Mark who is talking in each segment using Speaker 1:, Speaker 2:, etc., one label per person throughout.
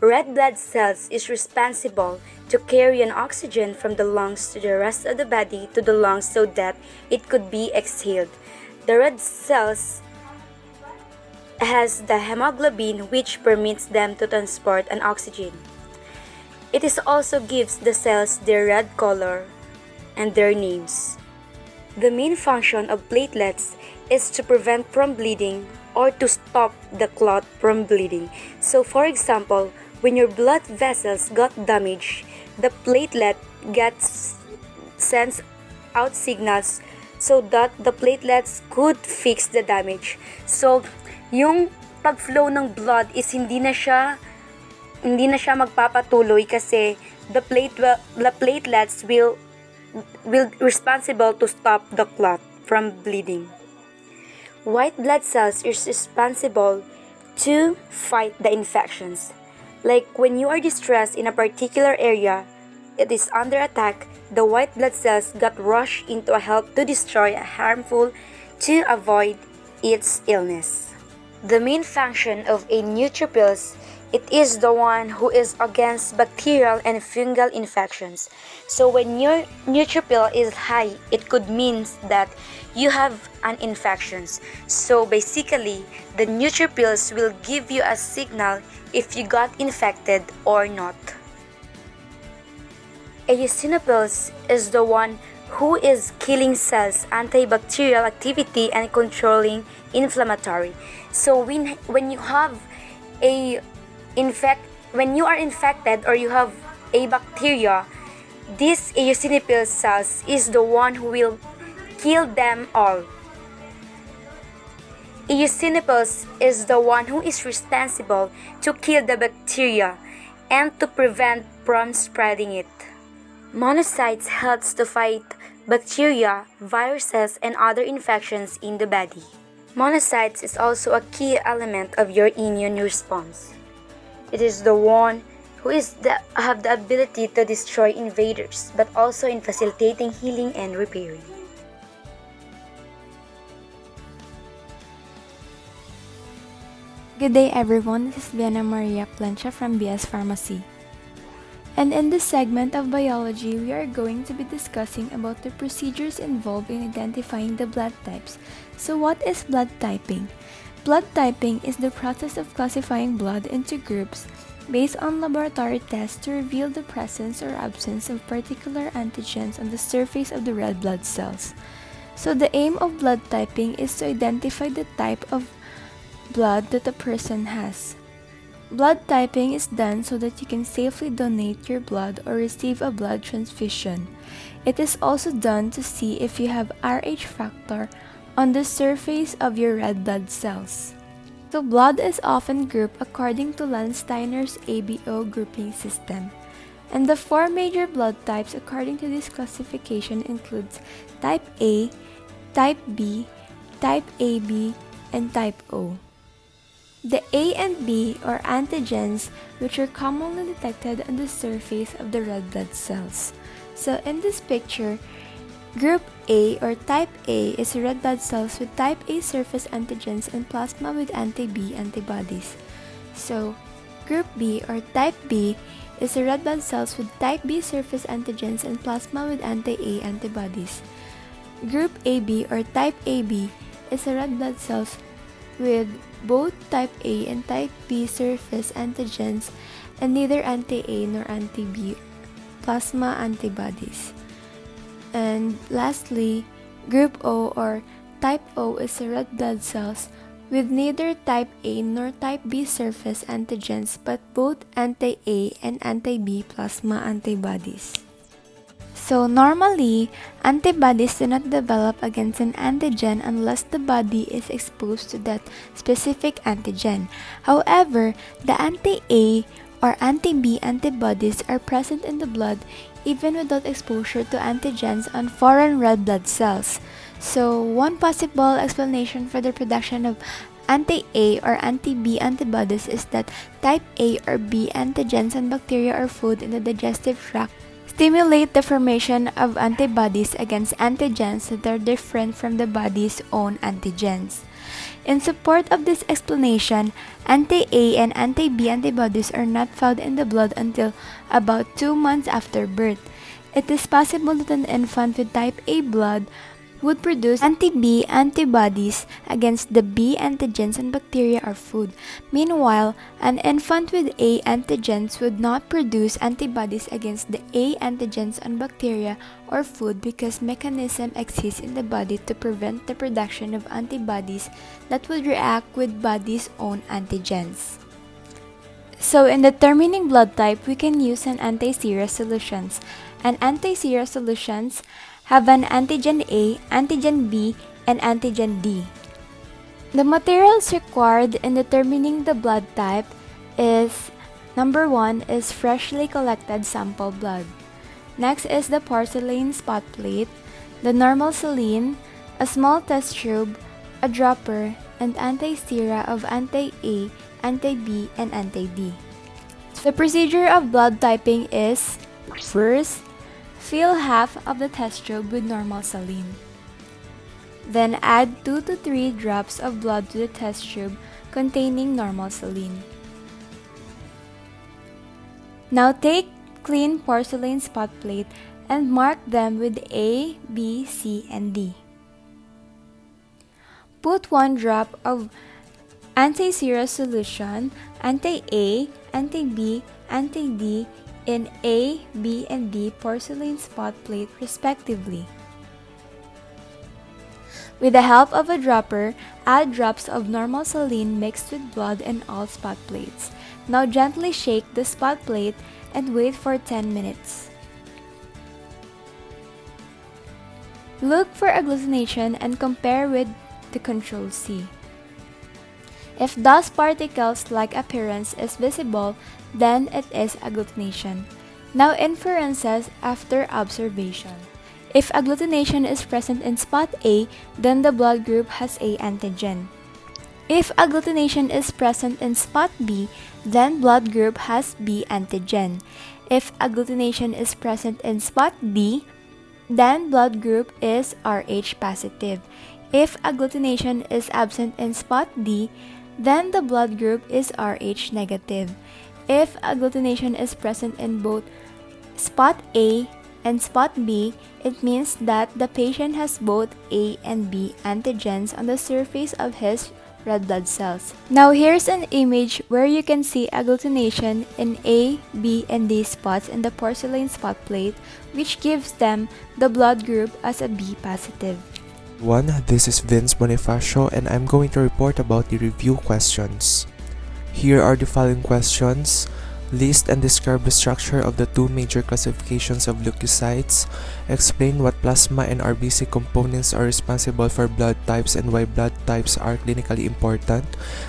Speaker 1: red blood cells is responsible to carry an oxygen from the lungs to the rest of the body to the lungs so that it could be exhaled. The red cells has the hemoglobin which permits them to transport an oxygen. It is also gives the cells their red color and their names. The main function of platelets is to prevent from bleeding or to stop the clot from bleeding. So for example, when your blood vessels got damaged, the platelet sends out signals so that the platelets could fix the damage. So yung pag-flow ng blood is hindi na siya magpapatuloy kasi the platelets will responsible to stop the clot from bleeding. White blood cells is responsible to fight the infections. Like when you are distressed in a particular area, it is under attack, the white blood cells got rushed in to help to destroy a harmful to avoid its illness. The main function of a neutrophils, it is the one who is against bacterial and fungal infections. So when your neutrophil is high, it could mean that you have an infection. So basically, the neutrophils will give you a signal if you got infected or not. Eosinophils is the one who is killing cells, antibacterial activity and controlling inflammatory. So when you have when you are infected or you have a bacteria, this eosinophil cells is the one who will kill them all. Eosinophils is the one who is responsible to kill the bacteria and to prevent from spreading it. Monocytes helps to fight bacteria, viruses, and other infections in the body. Monocytes is also a key element of your immune response. It is the one who have the ability to destroy invaders, but also in facilitating healing and repairing.
Speaker 2: Good day everyone, this is Diana Maria Plancha from BS Pharmacy. And in this segment of biology, we are going to be discussing about the procedures involved in identifying the blood types. So what is blood typing? Blood typing is the process of classifying blood into groups based on laboratory tests to reveal the presence or absence of particular antigens on the surface of the red blood cells. So the aim of blood typing is to identify the type of blood that a person has. Blood typing is done so that you can safely donate your blood or receive a blood transfusion. It is also done to see if you have Rh factor on the surface of your red blood cells. So blood is often grouped according to Landsteiner's ABO grouping system. And the four major blood types according to this classification includes type A, type B, type AB, and type O. The A and B are antigens which are commonly detected on the surface of the red blood cells. So in this picture, Group A or type A is red blood cells with type A surface antigens and plasma with anti-B antibodies. So Group B or type B is red blood cells with type B surface antigens and plasma with anti-A antibodies. Group AB or type AB is red blood cells with both type A and type B surface antigens and neither anti-A nor anti-B plasma antibodies. And lastly, Group O or type O is red blood cells with neither type A nor type B surface antigens but both anti-A and anti-B plasma antibodies. So normally, antibodies do not develop against an antigen unless the body is exposed to that specific antigen. However, the anti-A or anti-B antibodies are present in the blood even without exposure to antigens on foreign red blood cells. So one possible explanation for the production of anti-A or anti-B antibodies is that type A or B antigens and bacteria or food in the digestive tract stimulate the formation of antibodies against antigens that are different from the body's own antigens. In support of this explanation, anti-A and anti-B antibodies are not found in the blood until about 2 months after birth. It is possible that an infant with type A blood would produce anti-B antibodies against the B antigens on bacteria or food. Meanwhile, an infant with A antigens would not produce antibodies against the A antigens on bacteria or food because mechanism exists in the body to prevent the production of antibodies that would react with body's own antigens. So in determining blood type, we can use an anti-serum solutions. And anti-serum solutions have an antigen A, antigen B, and antigen D. The materials required in determining the blood type is number 1 is freshly collected sample blood. Next is the porcelain spot plate, the normal saline, a small test tube, a dropper, and anti-sera of anti-A, anti-B, and anti-D. The procedure of blood typing is first, fill half of the test tube with normal saline. Then add 2 to 3 drops of blood to the test tube containing normal saline. Now take clean porcelain spot plate and mark them with A, B, C, and D. Put 1 drop of anti-sera solution, anti-A, anti-B, anti-D in A, B, and D porcelain spot plate respectively. With the help of a dropper, add drops of normal saline mixed with blood in all spot plates. Now gently shake the spot plate and wait for 10 minutes. Look for agglutination and compare with the control C. If dust particles-like appearance is visible, then it is agglutination. Now inferences after observation. If agglutination is present in spot A, then the blood group has A antigen. If agglutination is present in spot B, then blood group has B antigen. If agglutination is present in spot D, then blood group is Rh positive. If agglutination is absent in spot D, then the blood group is Rh negative. If agglutination is present in both spot A and spot B, it means that the patient has both A and B antigens on the surface of his red blood cells. Now here's an image where you can see agglutination in A, B, and D spots in the porcelain spot plate, which gives them the blood group as a B positive.
Speaker 3: This is Vince Bonifacio and I'm going to report about the review questions. Here are the following questions. List and describe the structure of the 2 major classifications of leukocytes. Explain what plasma and RBC components are responsible for blood types and why blood types are clinically important.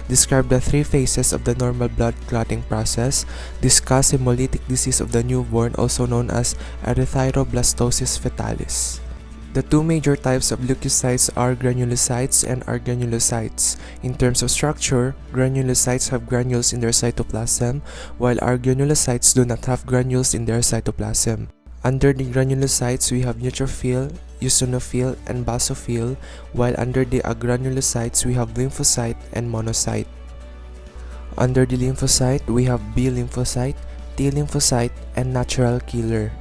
Speaker 3: Describe the 3 phases of the normal blood clotting process. Discuss hemolytic disease of the newborn, also known as erythroblastosis fetalis. The 2 major types of leukocytes are granulocytes and agranulocytes. In terms of structure, granulocytes have granules in their cytoplasm, while agranulocytes do not have granules in their cytoplasm. Under the granulocytes, we have neutrophil, eosinophil, and basophil, while under the agranulocytes, we have lymphocyte and monocyte. Under the lymphocyte, we have B lymphocyte, T lymphocyte, and natural killer.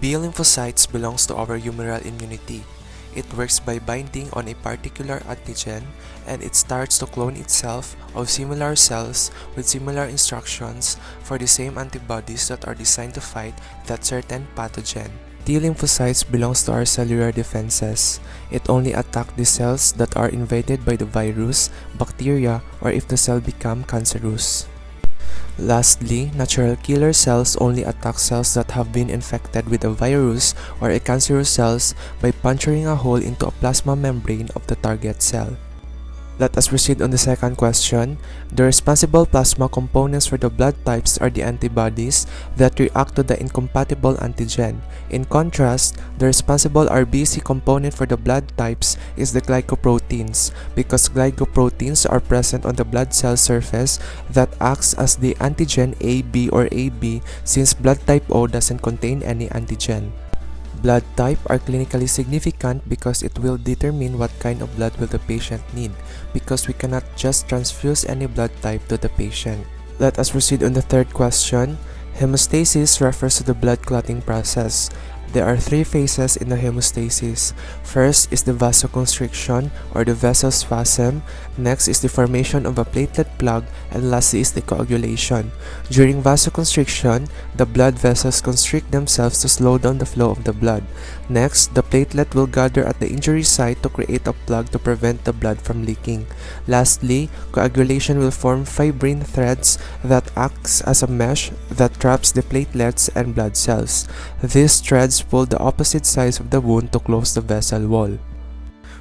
Speaker 3: B lymphocytes belongs to our humoral immunity. It works by binding on a particular antigen and it starts to clone itself of similar cells with similar instructions for the same antibodies that are designed to fight that certain pathogen. T lymphocytes belongs to our cellular defenses. It only attacks the cells that are invaded by the virus, bacteria, or if the cell become cancerous. Lastly, natural killer cells only attack cells that have been infected with a virus or a cancerous cells by puncturing a hole into a plasma membrane of the target cell. Let us proceed on the second question. The responsible plasma components for the blood types are the antibodies that react to the incompatible antigen. In contrast, the responsible RBC component for the blood types is the glycoproteins, because glycoproteins are present on the blood cell surface that acts as the antigen A, B, or AB since blood type O doesn't contain any antigen. Blood type are clinically significant because it will determine what kind of blood will the patient need, because we cannot just transfuse any blood type to the patient. Let us proceed on the third question. Hemostasis refers to the blood clotting process. There are three phases in the hemostasis. First is the vasoconstriction or the vasospasm. Next is the formation of a platelet plug, and lastly is the coagulation. During vasoconstriction, the blood vessels constrict themselves to slow down the flow of the blood. Next, the platelet will gather at the injury site to create a plug to prevent the blood from leaking. Lastly, coagulation will form fibrin threads that acts as a mesh that traps the platelets and blood cells. These threads pull the opposite sides of the wound to close the vessel wall.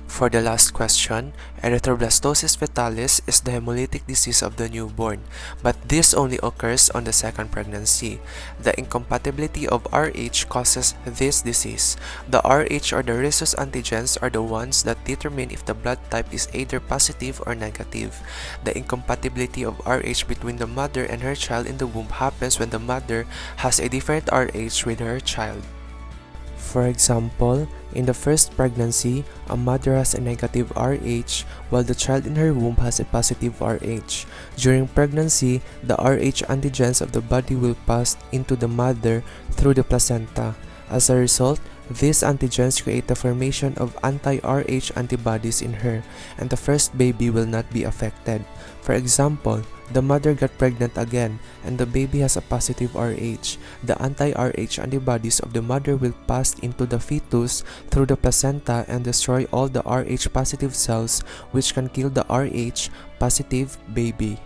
Speaker 3: For the last question, erythroblastosis fetalis is the hemolytic disease of the newborn, but this only occurs on the second pregnancy. The incompatibility of Rh causes this disease. The Rh or the rhesus antigens are the ones that determine if the blood type is either positive or negative. The incompatibility of Rh between the mother and her child in the womb happens when the mother has a different Rh with her child. For example, in the first pregnancy, a mother has a negative Rh while the child in her womb has a positive Rh. During pregnancy, the Rh antigens of the body will pass into the mother through the placenta. As a result, these antigens create the formation of anti-Rh antibodies in her, and the first baby will not be affected. For example, the mother got pregnant again and the baby has a positive Rh. The anti-Rh antibodies of the mother will pass into the fetus through the placenta and destroy all the Rh positive cells, which can kill the Rh positive baby.